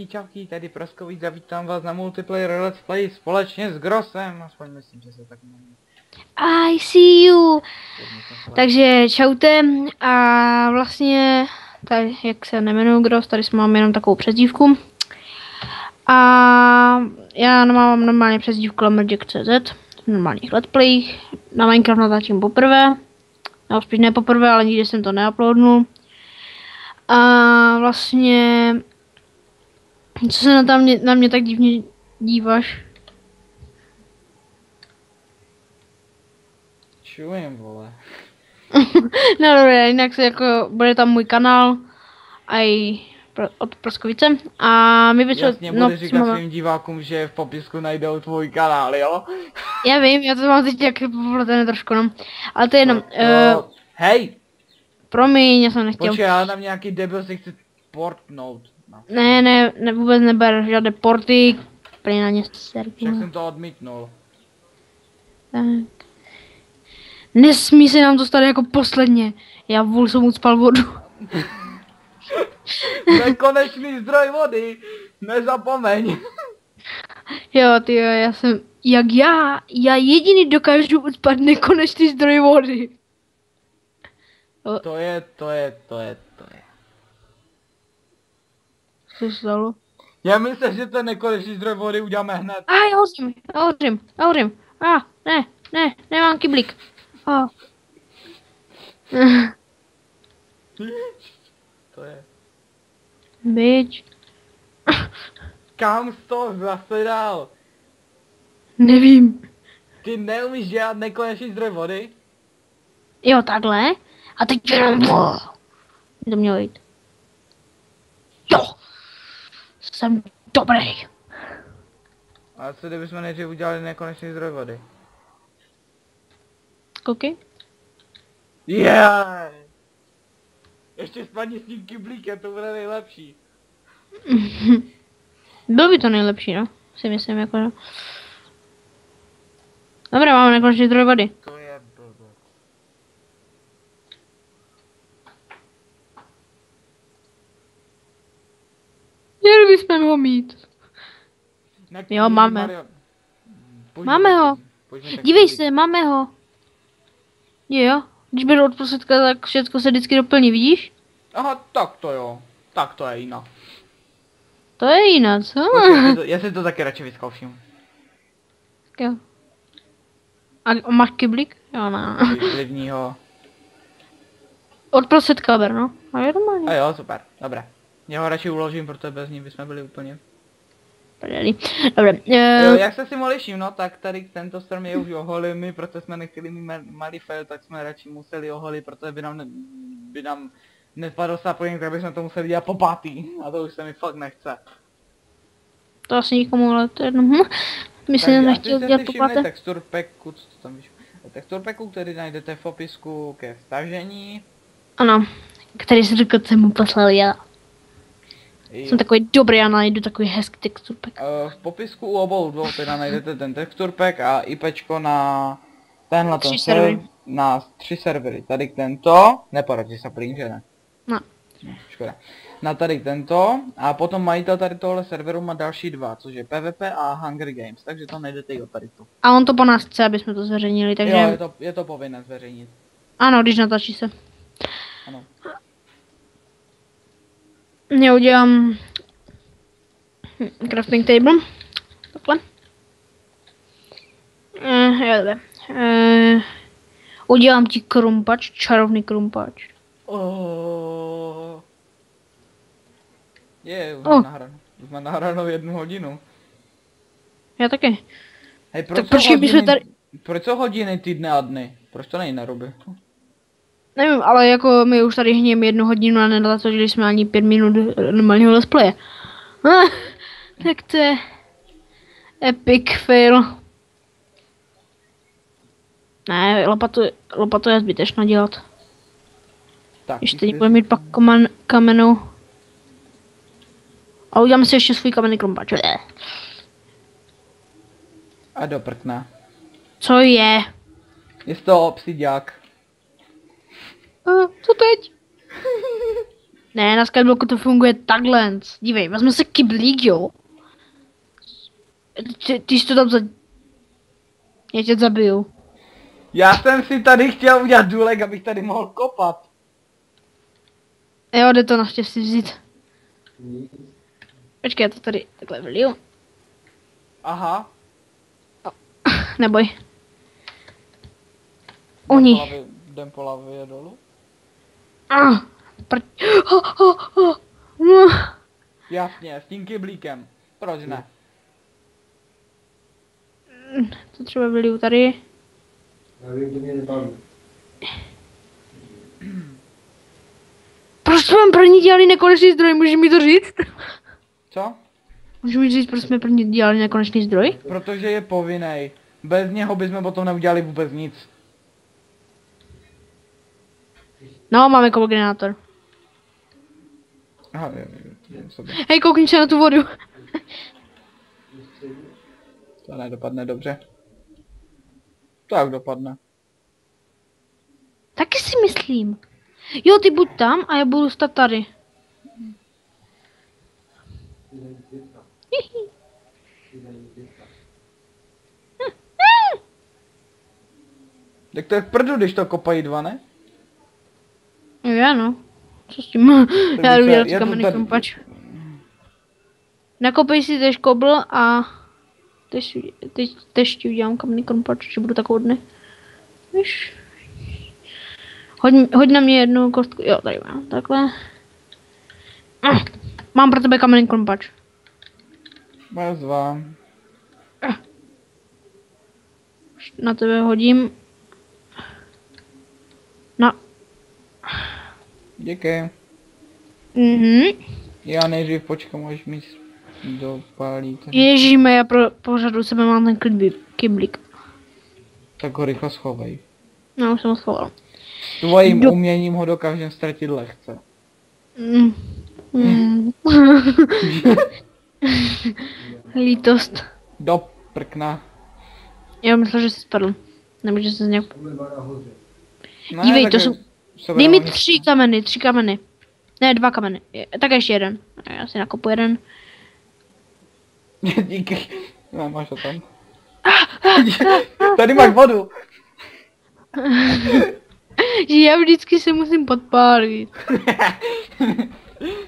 Čauky, tady Proskovíc a vítám vás na multiplayer let's play společně s Grossem, aspoň myslím, že se tak jmenuje. I see you. Takže čaute a vlastně, tady, jak se nemenuji Gross, tady mám jenom takovou přezdívku. A já mám normálně přezdívku Lumberjack.cz v normálních let's play. Na Minecraft natáčím poprvé. No spíš ne poprvé, ale nikdy jsem to neuploadnul. A vlastně, co se na mě tak divně díváš? Čujem, vole. No dobré, jinak se jako, bude tam můj kanál aj od Proskovice a my bychom... Jasně, budeš říkat svým divákům, že v popisku najdou tvůj kanál, jo? Já vím, já to mám teď jak popletené trošku, no. Ale to je jenom... Hej! Promiň, já jsem nechtěl. Počkej, já tam nějaký debil si chci portnout. No. Ne, vůbec neber žádné porty. Prý na ně serku. Však jsem to odmítnul. Tak. Nesmí se nám to stát jako posledně. Já vůl jsem ucpal vodu. Nekonečný zdroj vody, nezapomeň. Jo, tyjo, já jsem... Jak já jediný dokážu ucpat nekonečný zdroj vody. To je. Co se stalo? Já myslím, že ten nekonečný zdroj vody uděláme hned. Já hořím. Nemám kyblík. To je. Bitch. Kam to zase dál? Nevím. Ty neumíš dělat nekonečný zdroj vody? Jo, takhle. A teď jenom... To mělo jít. Jo. Jsem dobrý. A co kdybychom nejdřív udělali nekonečný zdroj vody? Koukej. Yeah! Ještě spadni s tím kyblíkem, to bude nejlepší. Bylo by to nejlepší, no. Si myslím, jako no. Dobré, máme nekonečný zdroj vody. To je blbé. Měli bychom ho mít. Jo, máme. Máme ho. Dívej se, máme ho. Jo, když beru od prostředka, tak všechno se vždycky doplní, vidíš? Aha, tak to jo. Tak to je jinak. To je jinak, co? Počkej, já si to taky radši vyzkouším. Jo. A máš kyblík? Jo, ne. Klidního. Od prostředka ber, no. A je normálně. A jo, super, dobré. Já ho radši uložím, protože bez ní bychom byli úplně. Dobré. Jo, jak se si liším, no, tak tady tento strom je už oholý, protože jsme nechtěli mít malý fail, tak jsme radši museli oholit, protože by nám nespadl sapling, tak bychom to museli dělat po pátý. A to už se mi fakt nechce. To asi nikomu, ale to je jedno. Myslím, že nechtěl dělat po páté. Texture packu, co to tam víš? Texture packu, který najdete v popisku ke stažení. Ano, který si řekl, jsem mu poslal já. Jsem takový dobrý a najdu takový hezký texture pack. V popisku u obou dvou teda najdete ten texture pack a IPčko na tenhle ten server, na 3 servery. Tady tento, neporadí se plín, že ne? No. Škoda. Na tady tento a potom majitel tady tohle serveru má další 2, což je PvP a Hunger Games, takže to najdete i tady tu. A on to po nás chce, aby jsme to zveřejnili, takže... Jo, je to povinné zveřejnit. Ano, když natáčí se. Ano. Já udělám crafting table. Takhle. Udělám ti krumpač, čarovný krumpač. Už mám nahráno 1 hodinu. Já taky. Hej, tak počkej, my jsme tady... Proč jsou hodiny, týdny a dny? Proč to není na ruby? Nevím, ale jako my už tady hněme 1 hodinu a nenatočili jsme ani 5 minut normálního let's playe. Tak to je epic fail. Ne, lopatu je zbytečná dělat. Tak, ještě teď budeme mít pak kamenou. A uděláme si ještě svůj kamenný krumpač. A do prkna. Co je? Je z toho obsidiák. Co teď? Ne, na skybloku to funguje takhle. Dívej, vezme se kyblík, jo. Ty jsi to tam za... Já tě zabiju. Já jsem si tady chtěl udělat důlek, abych tady mohl kopat. Jo, jde to naštěstí vzít. Počkej, já to tady takhle vyliju. Aha. Neboj. Oni. Jdem po lavě dolů. Jasně, s tím kyblíkem. Proč ne? To třeba vyliju tady. Já vím, že mě nebaví. Proč jsme pro ní dělali nekonečný zdroj, můžeš mi to říct? Co? Můžeš mi říct, proč jsme pro ní dělali nekonečný zdroj? Protože je povinnej. Bez něho bychom potom neudělali vůbec nic. No, máme kogenerátor. Aha, jo, sobě. Hej, koukni se na tu vodu. To nedopadne dobře. Tak dopadne. Taky si myslím. Jo, ty buď tam a já budu stát tady. Tak to je v prdu, když to kopají dva, ne? Jo, no. Co s tím? Já jdu dělat já to kamenný tady- krumpač. Nakopej si tež kobl a teď ti udělám kamenný krumpač, že budu takový. Víš? Hoď na mě jednu kostku. Jo, tady mám. Takhle. Mám pro tebe kamenný krumpač. Bez dva. Na tebe hodím. No. Díky. Já nejdřív počkám, až mi dopálí ten. Ježíme, já pořadu sebe mám ten kyblík. Tak ho rychle schovej. No, už jsem ho schoval. S tvojím uměním ho dokážem ztratit lehce. Lítost. Do prkna. Já myslel, že jsi spadl. Nebo že jsi nějak... Obleva nahoře. Ne, Dívej, tak to jsou... sebe Dej mi nahoře. 3 kameny. Ne, 2 kameny. Tak ještě jeden. Já si nakopu jeden. Díky. No, máš to tam. Tady máš vodu. Že já vždycky se musím podpálit.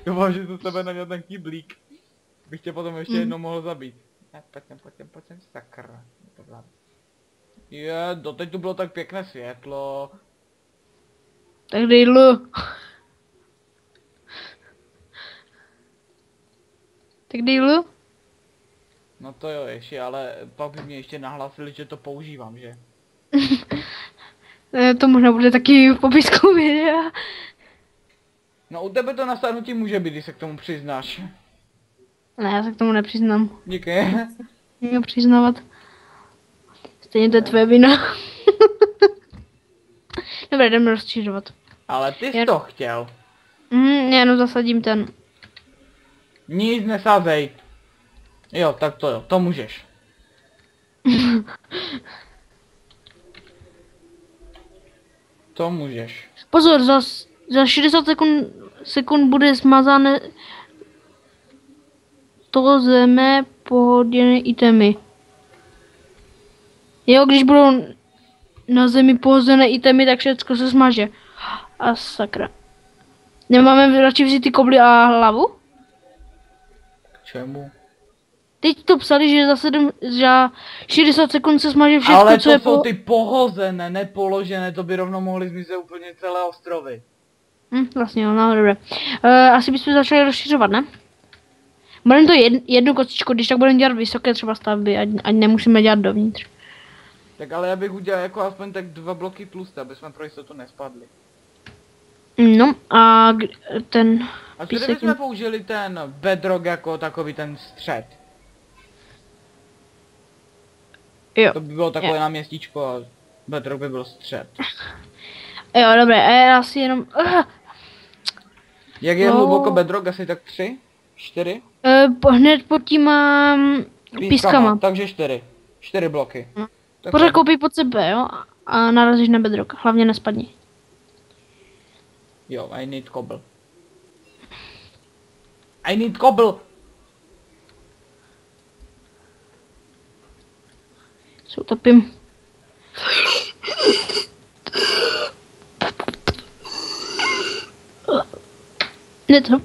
Doufám, že to tebe neměl ten kyblík. Bych tě potom ještě jednou mohl zabít. Ne, pojď sem, sakra. Doteď tu bylo tak pěkné světlo. Tak dej lu. Tak dej lu. No to jo, ještě, ale pak by mě ještě nahlásili, že to používám, že? To možná bude taky v popisku videa. No u tebe to na stárnutí může být, když se k tomu přiznáš. Ne, já se k tomu nepřiznám. Díky. Měl přiznávat. Stejně to je tvoje vina. Dobré, jdeme rozšiřovat. Ale ty jsi to chtěl. Já jenom zasadím ten. Nic nesázej. Jo, tak to jo, to můžeš. To můžeš. Pozor, za 60 sekund bude smazané to zeme pohoděné itemy. Jo, když budou na zemi pohozené itemy, tak všechno se smaže. A sakra. Nemáme radši vzít ty kobly a hlavu? K čemu? Teď to psali, že za 60 sekund se smaže všechno, Ale co to je jsou ty pohozené, nepoložené, to by rovnou mohly zmizet úplně celé ostrovy. Vlastně jo, no dobré. Asi bychom začali rozšiřovat, ne? Budeme to jednu kostičku, když tak budeme dělat vysoké třeba stavby, ať nemusíme dělat dovnitř. Tak ale já bych udělal jako aspoň tak 2 bloky tlusté, aby jsme pro jistotu nespadli. No a ten A písek... kdyby jsme použili ten bedrock jako takový ten střed? Jo. To by bylo takové na městíčko a bedrock by byl střed. Jo, dobré, a já si jenom... Jak je No. hluboko bedrock? Asi tak 3? 4? Hned pod tím mám pískama. Takže 4. 4 bloky. No. Tak Pořád to- koupí pod sebe, jo? A narazíš na bedrock, hlavně nespadni. Jo, I need cobble. I need cobble. Se utopím. Ne to.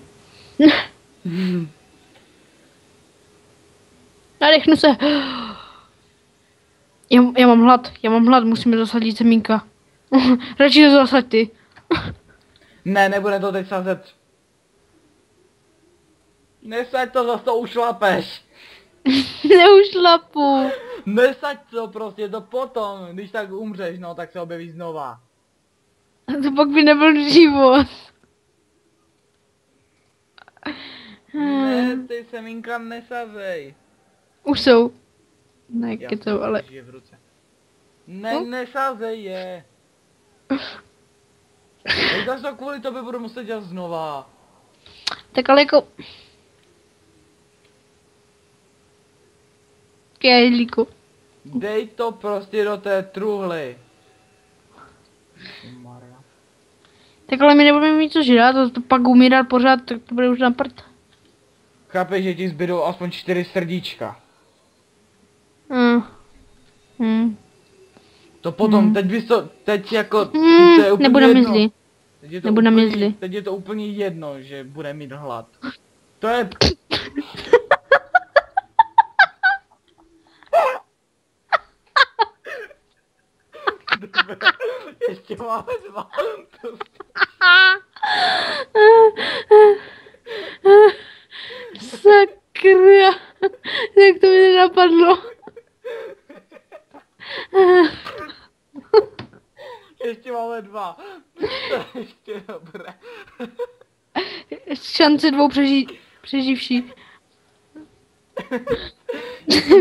Nadechnu se. Já mám hlad, musíme zasadit semínka. Radši to zasaď ty. Ne, nebude to teď sázet. Nesaď to, zase to ušlapeš. Neušlapu. Nesaď to prostě, to potom, když tak umřeš, no, tak se objeví znova. To pak by nebyl život. Ne, ty semínka nesazej. Už jsou. Ne, to, ale... Je v ruce. Ne, nesázej je. Teď to kvůli tobě budu muset dělat znova. Tak ale jako... Kejlíku. Dej to prostě do té truhly. Maria. Tak ale my nebudeme mít co žrát, to pak umírat pořád, tak to bude už na prd. Chápeš, že ti zbydou aspoň 4 srdíčka. To potom, teď bys to, teď jako, to je úplně nebude jedno. mizli. Nebude mizli. Teď je to úplně jedno, že bude mít hlad. To je... Dobré, ještě máme 2. Sakra. Jak to mi nenapadlo. Ještě máme 2. To je ještě dobré. Šance 2 přeživší.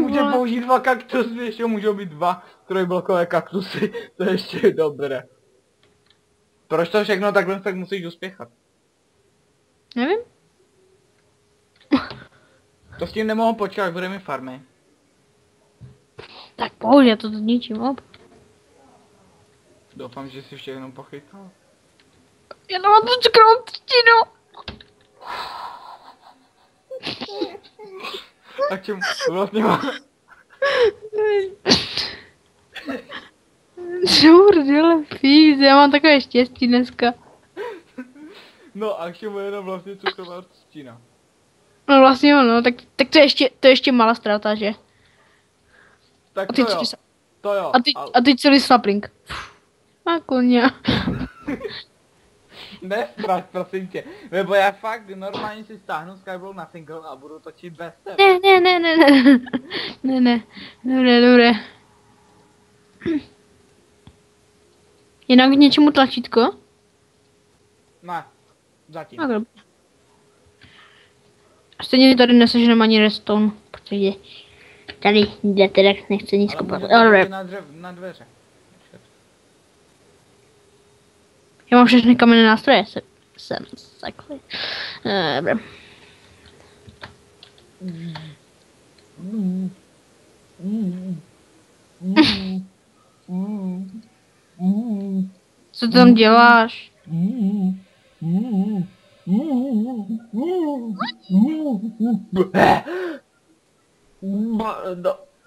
Může použít 2 kaktusy, ještě můžou být 2 trojblokové kaktusy. To je ještě dobré. Proč to všechno takhle tak musíš uspěchat? Nevím. To s tím nemohu počkat, bude mi farmy. Tak bohužel, já to zničím, op. Doufám, že si všechno pochytal. Já nemám tu cukrovou třtinu. A k čemu vlastně máme? Čurdele, fíz, já mám takové štěstí dneska. No a k čemu je jenom vlastně cukrová třtina? No vlastně ono, tak to je ještě malá ztráta, že? Tak A to teď jo. celý, To jo. a teď celý sapling. A koně. Nestrať, prosím tě. Nebo já fakt normálně si stáhnu Skyblock na single a budu točit bez tebe. Ne. Dobré. Jinak k něčemu tlačítko? Ne. Zatím. Tak dobře. Stejně tady neseženeme ani redstone, protože tady teda nechce nic Ale kopat. můžete Dobré. na dveře. Já mám všechny kamenné nástroje, jsem sakli. Dobré. Co tam děláš?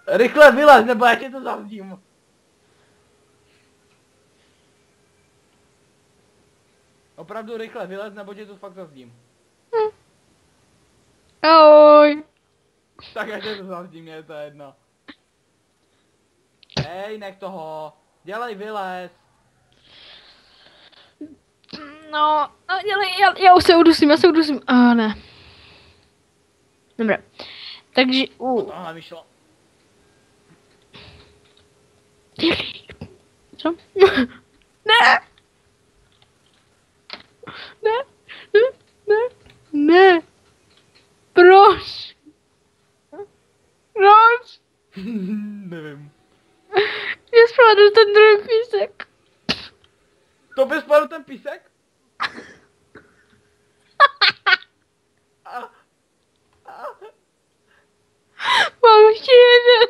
Rychle vylez, nebo já tě to zavřím. Opravdu rychle vylez, nebo tě to fakt zavřím. Ahoj. Tak já tě to zavřím, mě je to jedno. Hej, nech toho. Dělej, vylez. No dělej, já už se udusím. Ne. Dobré. Takže, Tohle mi šlo. Co? Ne! Ne! Proč? Nevím. Mě spadl ten druhý písek. To by spadl ten písek? Mám ještě jeden.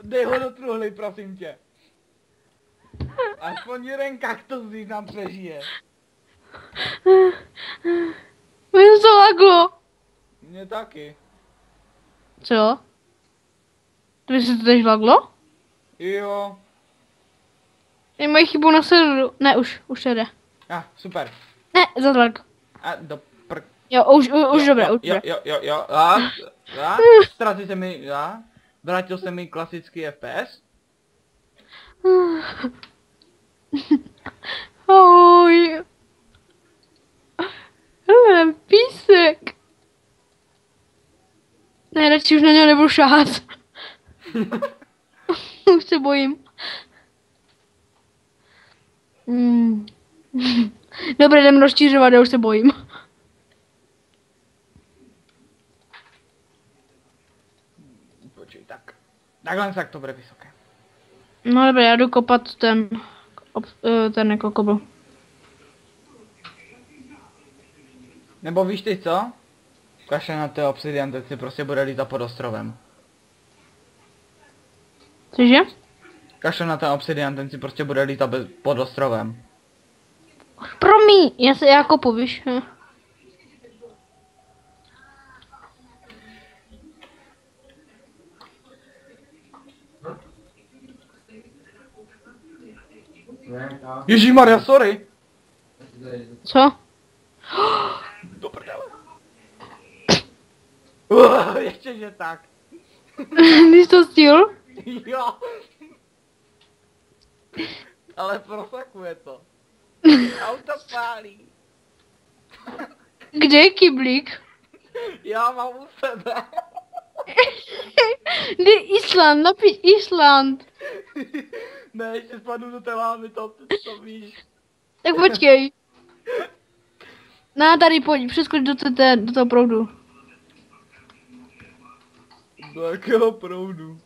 Dej ho do truhly, prosím tě. Aspoň jeden kaktus z nich nám přežije. Mě to laglo. Mně taky. Co? To by se to teď laglo? Jo. Mají chybu na serveru. Ne, už to jde. Super. Ne, za daleko. A do Jo, už dobré, už dobré. Jo. Ztratil se mi, vrátil se mi klasický FPS. Ahoj. Hele, písek. Ne, radši už na něho nebudu šáhat. Už se bojím. Dobré, jdeme rozšířovat, já už se bojím. Počkej, tak. Takhle tak to bude vysoké. No dobré, já jdu kopat ten jako kobl. Nebo víš ty co? Kašle na té obsidian, teď si prostě bude lítat pod ostrovem. Cože? Kašle na ten obsidian, ten si prostě bude lítat pod ostrovem. Promiň, já kopu, víš. Ježíšmarja, sorry! Co? Do prdele. Ještě že tak. Ty jsi to stihl? Jo. Ale prosakuje to. Auto pálí. Kde je kyblík? Já mám u sebe. Kde je Island? Napiš Island. Ne, ještě spadnu do té lámy, to víš. Tak počkej. Tady pojď, přeskoč do toho proudu. Do jakého proudu?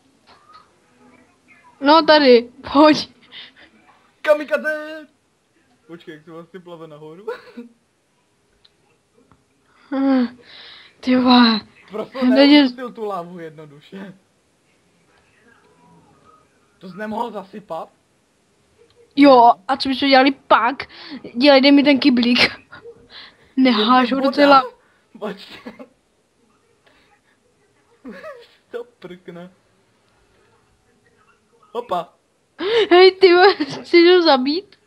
No tady, pojď. Kamikaze! Počkej, jak se vlastně plave nahoru? Ty vole. Prostě neupustil tu lávu jednoduše. To jsi nemohl zasypat? Jo, a co bychom dělali pak? Dej mi ten kyblík. Neháš ho do té lávy. Počkej. To prkne. Hopa. Hej, ty vole, chceš ho zabít?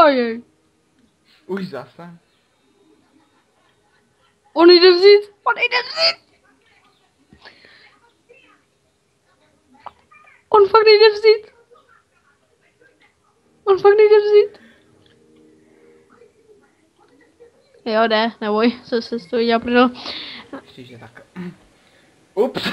Ojej. Už zase. On jde vzít. On fakt nejde vzít. Jo, jde, neboj, se stojí dělá prdel. Příště tak. Ups.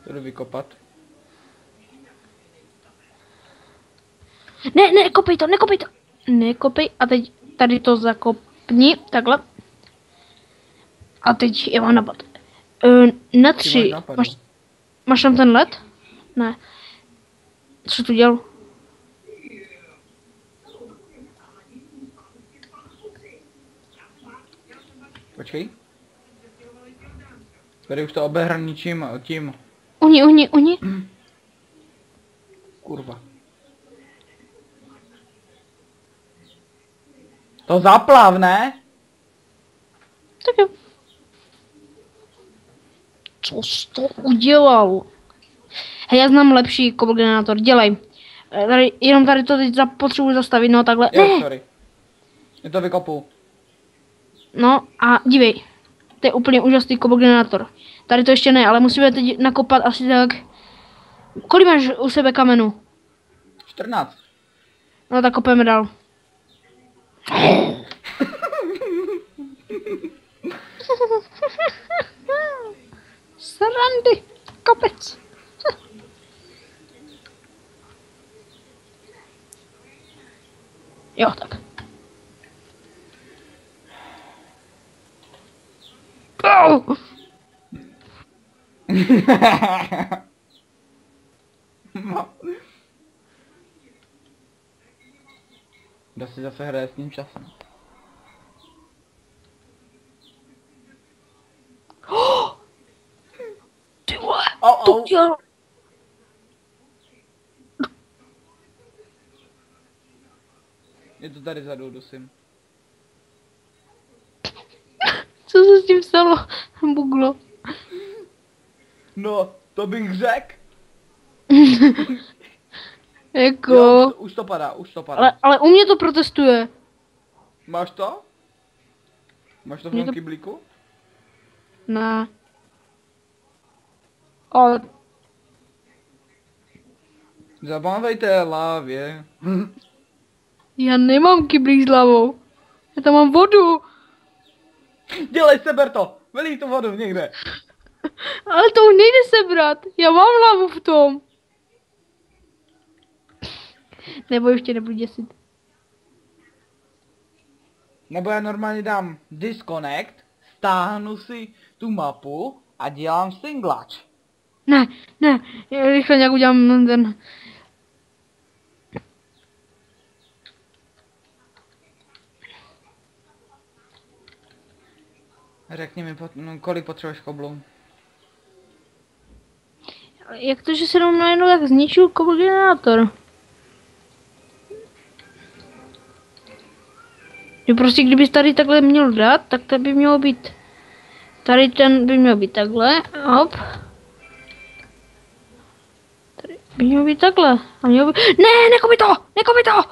To jdu vykopat. Ne, nekopej to. Nekopej a teď tady to zakopni, takhle. A teď já mám napad. Na 3. Máš tam ten led? Ne. Co tu dělal? Počkej. Tady už to obehraní tím. Uhni. Kurva. To zaplav, ne? Tak jo. Co jsi to udělal? Hej, já znám lepší koordinator, dělej. Jenom tady to teď potřebuji zastavit, no takhle. Jo, sorry. Je to vykopu. No a dívej. To je úplně úžasný koordinator. Tady to ještě ne, ale musíme teď nakopat asi tak... Kolik máš u sebe kamenů? 14. No tak kopeme dál. Srandy, kopec. Jo, tak. No. Kdo si zase hraje s tím časem? Ty vole, Au, to au. dělal. Je to tady vzadu, dusím. Co se s tím stalo? Buglo. No, to bych řekl. Jako... Jo, už to padá, už to padá. Ale u mě to protestuje. Máš to? Máš to v Mě tom to- kyblíku? Ne. Ale Zamávejte lávě. já nemám kyblík s hlavou. Já tam mám vodu. Dělej se, Berto! Vylij tu vodu někde. Ale to už nejde sebrat. Já mám hlavu v tom. Nebo ještě nebudu děsit. Nebo já normálně dám disconnect, stáhnu si tu mapu a dělám singlač. Ne, ne. Já rychle nějak udělám ten... Řekni mi, kolik potřebuješ koblů. Jak to, že se nám najednou tak zničil koordinátor? Že prostě kdybys tady takhle měl dát, tak to by mělo být... Tady ten by měl být takhle, hop. Tady by měl být takhle. A měl by... Ne, nekopi to! Nekopi to!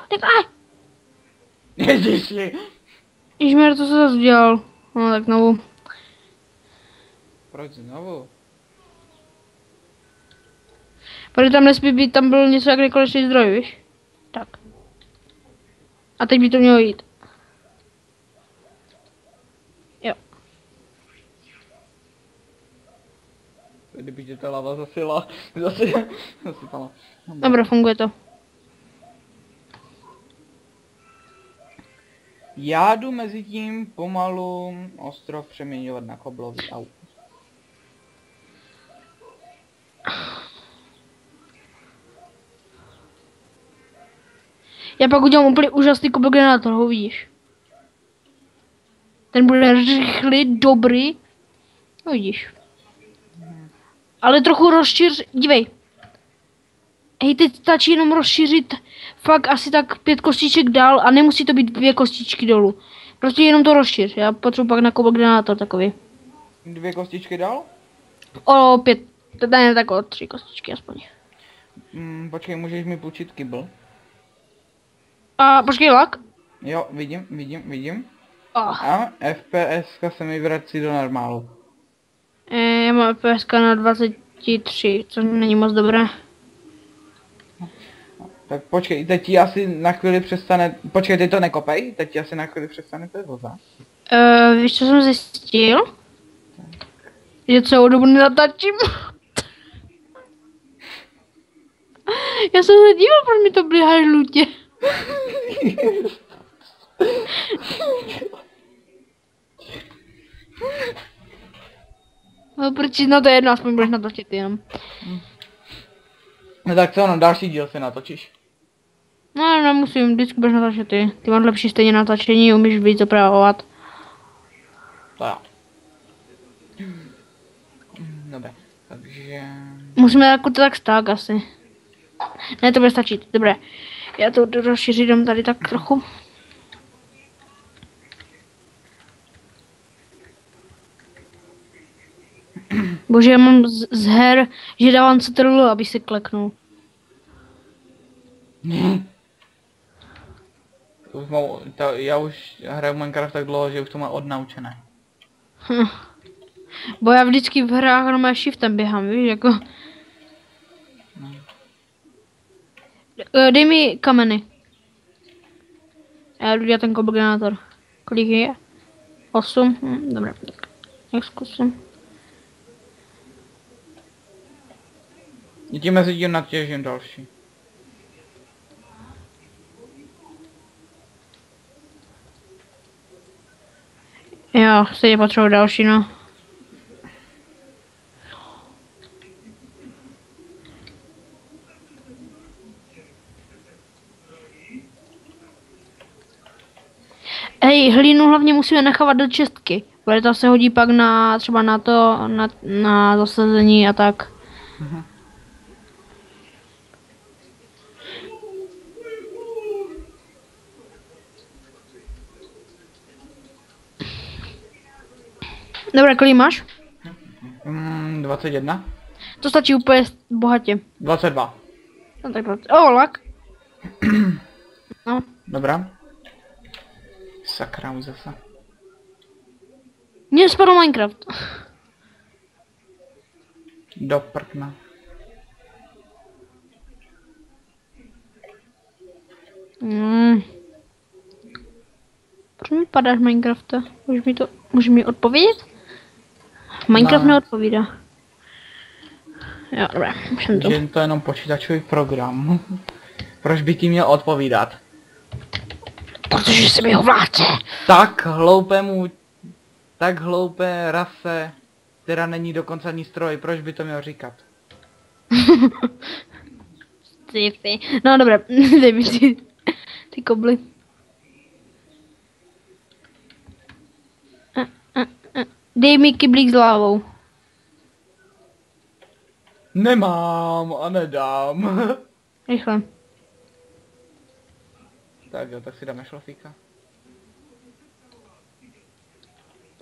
Ježiši! Ježměr, to se zase udělal. No tak znovu. Proč znovu? Protože tam nesmí být, tam byl něco jak nekonečný zdroj, víš? Tak. A teď by to mělo jít. Jo. Kdyby tě ta lava zasila, zasypala. Dobré, funguje to. Já jdu mezi tím pomalu ostrov přeměňovat na koblový auto. Já pak udělám úplně úžasný kobogenátor, ho vidíš. Ten bude rychlý, dobrý. No vidíš. Ale trochu rozšíř, dívej. Hej, teď stačí jenom rozšířit fakt asi tak 5 kostiček dál a nemusí to být 2 kostičky dolů. Prostě jenom to rozšíř, já potřebuji pak na kobogenátor takový. 2 kostičky dál? O 5, ne, tak o 3 kostičky aspoň. Počkej, můžeš mi půjčit kybl? A počkej, lak. Jo, vidím. Oh. A FPS se mi vrací do normálu. Já mám FPS na 23, což není moc dobré. Tak počkej, teď ti asi na chvíli přestane, počkej, teď to nekopej, teď ti asi na chvíli přestane to voza. Víš, co jsem zjistil? Že celou dobu nenatáčím. Já jsem se díval, proč mi to blíhá žlutě. No proč, no to je jedno, aspoň budeš natočit jenom. No tak co, no další díl si natočíš. No nemusím, vždycky budeš natáčet ty. Ty máš lepší stejně natáčení, umíš víc opravovat. To jo. Dobré, takže... Musíme jako to tak asi. Ne, to bude stačit, dobré. Já to rozšířím tady tak trochu. Bože, já mám z her, že dávám CTRL, aby se kleknul. Já už hraju Minecraft tak dlouho, že už to má odnaučené. Bo já vždycky v hrách normálně shiftem běhám, víš, jako. Dej mi kameny. Já jdu dělat ten kobogenátor. Kolik je? 8? Dobré. Jak zkusím. Tím mezi tím natěžím další. Jo, stejně potřebuji další, no. Hej, hlínu hlavně musíme nechávat do čistky, protože ta se hodí pak na třeba na to, na zasazení a tak. Dobré, kolik máš? 21? To stačí úplně bohatě. 22. No tak lak. No. Dobrá. Sakra, už zase. Mně spadl Minecraft. Do prkna. Proč mi padáš Minecrafta? Můžeš mi odpovědět? Minecraft Ne. neodpovídá. Jo, dobré, už jsem to. Že to je jenom počítačový program. Proč by ti měl odpovídat? Protože jsem jeho vládce. Tak hloupé rase, která není dokonce ani stroj, proč by to měl říkat? Sci-fi. No dobré, dej mi ty kobly. Dej mi kyblík s lávou. Nemám a nedám. Rychle. Tak jo, tak si dáme šlofíka.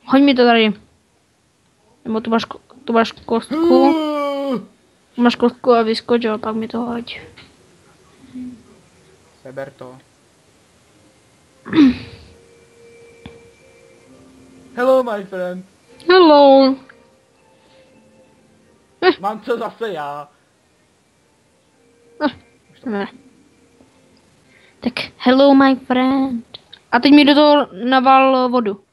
Hoď mi to tady. Nebo tu máš kostku. Máš kostku a vyskoč, jo, tak mi to hoď. Seber to. Hello my friend. Hello. Mám co zase já. Ne. Tak, hello my friend. A teď mi do toho naval vodu.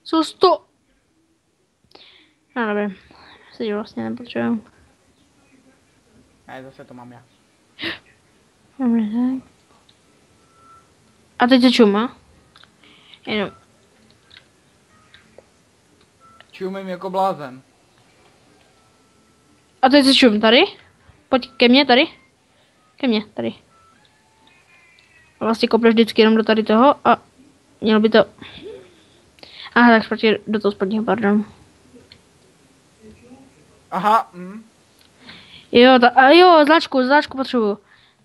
Co to? No dobré. Si vlastně nepotřebuji. Ne, zase to mám já. Dobré, tak. A teď se čuma. Jenom. Čumím jako blázen. A teď se čum tady. Pojď ke mně tady. Ke mně tady. A vlastně kopneš vždycky jenom do tady toho a mělo by to... Aha, tak špatně do toho spodního, pardon. Aha, Jo, a jo, značku potřebuju.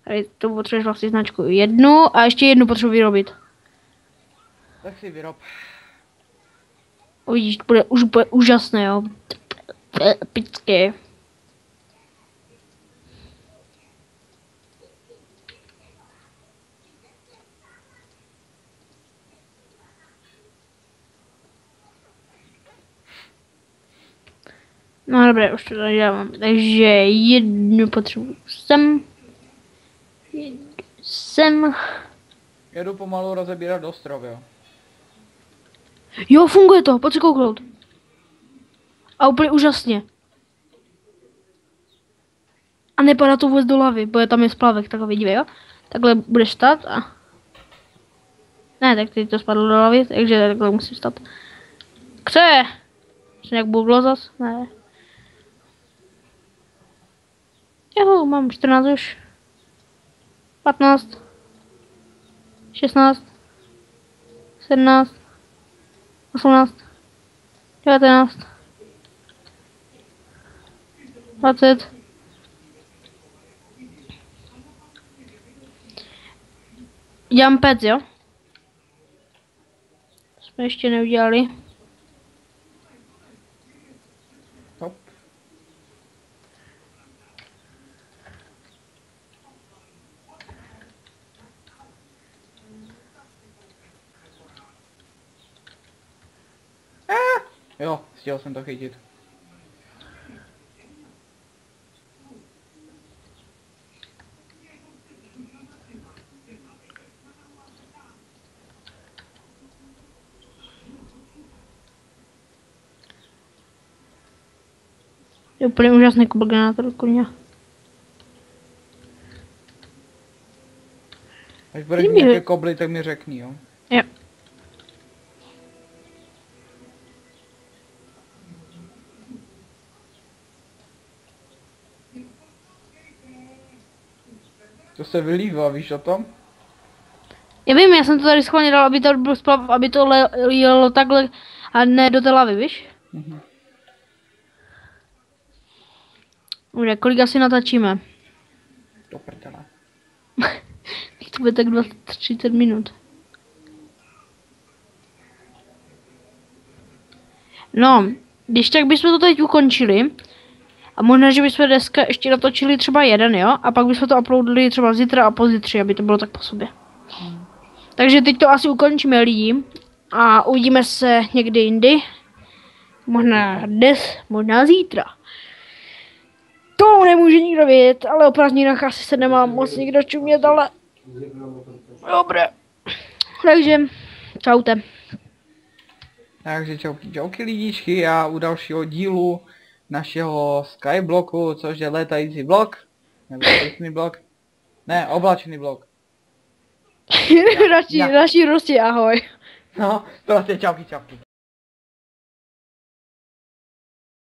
Tady to potřebuješ vlastně značku. Jednu a ještě jednu potřebuji vyrobit. Tak si vyrob. Uvidíš, bude úžasné, jo. Picky. No dobré, už to tady dávám. Takže jednu potřebuji sem. Jednu sem. Jedu pomalu rozebírat ostrov, jo. Jo, funguje to, pojď si kouknout. A úplně úžasně. A nepadá to vůbec do lavy, protože tam je splavek takový, dívej, jo. Takhle budeš stát a... Ne, tak teď to spadlo do lavy, takže takhle musím stát. Chce! Jsi nějak buglo zas? Ne. Jo, mám 14 už. 15. 16. 17. 18. 19. 20. Dělám pec, jo? Jsme ještě neudělali. Top. Jo, stihl jsem to chytit. Je úplně úžasný kubelgenátor, koně. Až budeš mít nějaké kobly, tak mi řekni, jo. Jo. To se vylívá, víš o tom? Já vím, já jsem to tady schválně dal, aby to bylo aby to jelo takhle a ne do té lavy, víš? Mhm. Dobře, kolik asi natačíme? Do prdele. To bude tak 20-30 minut. No, když tak bychom to teď ukončili. A možná, že bychom dneska ještě natočili třeba jeden, jo? A pak bychom to uploadili třeba zítra a pozítří, aby to bylo tak po sobě. Takže teď to asi ukončíme lidi. A uvidíme se někdy jindy. Možná dnes, možná zítra. To nemůže nikdo vědět, ale o prázdninách asi se nemá moc nikdo čumět, ale... Dobré. Takže, čaute. Takže čauky lidičky a u dalšího dílu našeho Skybloku, což je létající blok. Nebo létající blok. Ne, oblačný blok. Radši rosti, ahoj. No, to vlastně čauky.